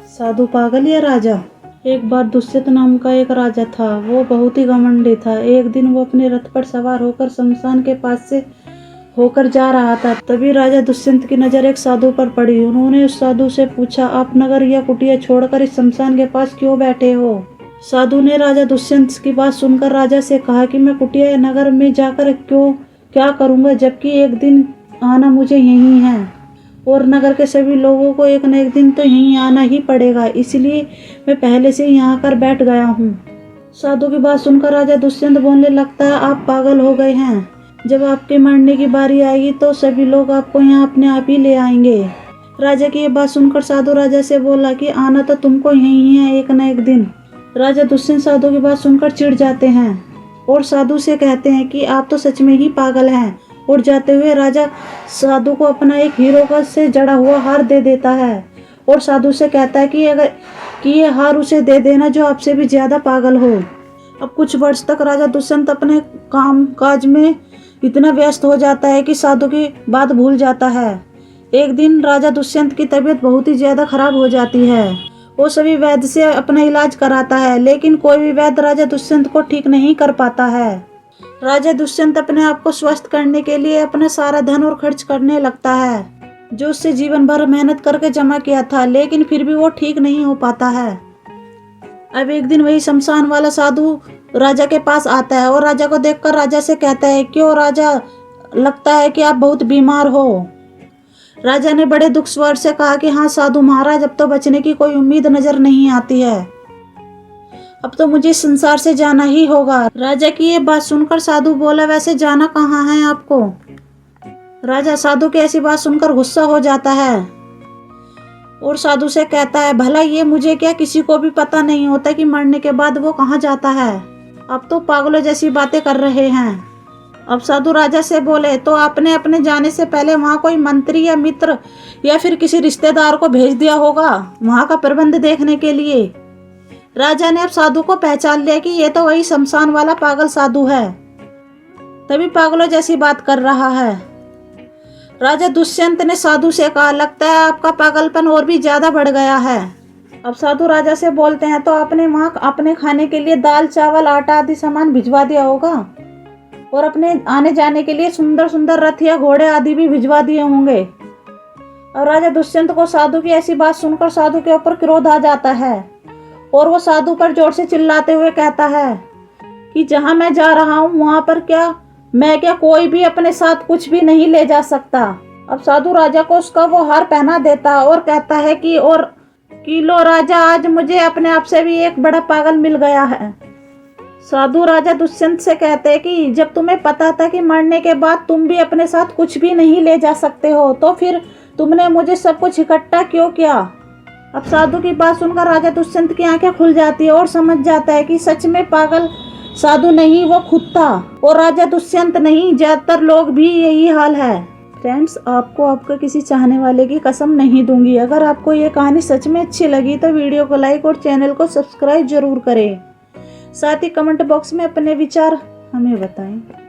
साधु पागल या राजा। एक बार दुष्यंत नाम का एक राजा था। वो बहुत ही घमंडी था। एक दिन वो अपने रथ पर सवार होकर शमशान के पास से होकर जा रहा था। तभी राजा दुष्यंत की नजर एक साधु पर पड़ी। उन्होंने उस साधु से पूछा, आप नगर या कुटिया छोड़कर इस शमशान के पास क्यों बैठे हो। साधु ने राजा दुष्यंत की बात सुनकर राजा से कहा कि मैं कुटिया या नगर में जाकर क्या करूँगा, जबकि एक दिन आना मुझे यही है और नगर के सभी लोगों को एक न एक दिन तो यहीं आना ही पड़ेगा, इसलिए मैं पहले से यहाँ आकर बैठ गया हूँ। साधु की बात सुनकर राजा दुष्यंत बोलने लगता है, आप पागल हो गए हैं। जब आपके मरने की बारी आएगी तो सभी लोग आपको यहाँ अपने आप ही ले आएंगे। राजा की ये बात सुनकर साधु राजा से बोला कि आना तो तुमको यहीं है एक न एक दिन। राजा दुष्यंत साधु की बात सुनकर चिढ़ जाते हैं और साधु से कहते हैं कि आप तो सच में ही पागल हैं। उड़ जाते हुए राजा साधु को अपना एक हीरो से जड़ा हुआ हार दे देता है और साधु से कहता है कि ये हार उसे दे देना जो आपसे भी ज्यादा पागल हो। अब कुछ वर्ष तक राजा दुष्यंत अपने काम काज में इतना व्यस्त हो जाता है कि साधु की बात भूल जाता है। एक दिन राजा दुष्यंत की तबीयत बहुत ही ज्यादा खराब हो जाती है। वो सभी वैद्य से अपना इलाज कराता है, लेकिन कोई भी वैद्य राजा दुष्यंत को ठीक नहीं कर पाता है। राजा दुष्यंत अपने आप को स्वस्थ करने के लिए अपना सारा धन और खर्च करने लगता है, जो उससे जीवन भर मेहनत करके जमा किया था, लेकिन फिर भी वो ठीक नहीं हो पाता है। अब एक दिन वही शमशान वाला साधु राजा के पास आता है और राजा को देखकर राजा से कहता है, क्यों राजा, लगता है कि आप बहुत बीमार हो। राजा ने बड़े दुख स्वर से कहा कि हाँ साधु महाराज, अब तो बचने की कोई उम्मीद नजर नहीं आती है। अब तो मुझे संसार से जाना ही होगा। राजा की ये बात सुनकर साधु बोला, वैसे जाना कहाँ है आपको। राजा साधु की ऐसी बात सुनकर गुस्सा हो जाता है और साधु से कहता है, भला ये मुझे क्या, किसी को भी पता नहीं होता कि मरने के बाद वो कहाँ जाता है। अब तो पागलों जैसी बातें कर रहे हैं। अब साधु राजा से बोले, तो आपने अपने जाने से पहले वहाँ कोई मंत्री या मित्र या फिर किसी रिश्तेदार को भेज दिया होगा वहाँ का प्रबंध देखने के लिए। राजा ने अब साधु को पहचान लिया कि ये तो वही शमशान वाला पागल साधु है, तभी पागलों जैसी बात कर रहा है। राजा दुष्यंत ने साधु से कहा, लगता है आपका पागलपन और भी ज्यादा बढ़ गया है। अब साधु राजा से बोलते हैं, तो आपने वहाँ अपने खाने के लिए दाल चावल आटा आदि सामान भिजवा दिया होगा और अपने आने जाने के लिए सुंदर सुंदर रथ या घोड़े आदि भी भिजवा दिए होंगे। और राजा दुष्यंत को साधु की ऐसी बात सुनकर साधु के ऊपर क्रोध आ जाता है और वो साधु पर जोर से चिल्लाते हुए कहता है कि जहाँ मैं जा रहा हूँ वहाँ पर क्या कोई भी अपने साथ कुछ भी नहीं ले जा सकता। अब साधु राजा को उसका वो हार पहना देता और कहता है कि लो राजा, आज मुझे अपने आप से भी एक बड़ा पागल मिल गया है। साधु राजा दुष्यंत से कहते हैं कि जब तुम्हें पता था कि मरने के बाद तुम भी अपने साथ कुछ भी नहीं ले जा सकते हो, तो फिर तुमने मुझे सब कुछ इकट्ठा क्यों किया। अब साधु की बात सुनकर राजा दुष्यंत की आंखें खुल जाती है और समझ जाता है कि सच में पागल साधु नहीं, वो खुद था। और राजा दुष्यंत नहीं, ज्यादातर लोग भी यही हाल है। फ्रेंड्स, आपको आपके किसी चाहने वाले की कसम नहीं दूंगी। अगर आपको ये कहानी सच में अच्छी लगी तो वीडियो को लाइक और चैनल को सब्सक्राइब जरूर करें। साथ ही कमेंट बॉक्स में अपने विचार हमें बताएं।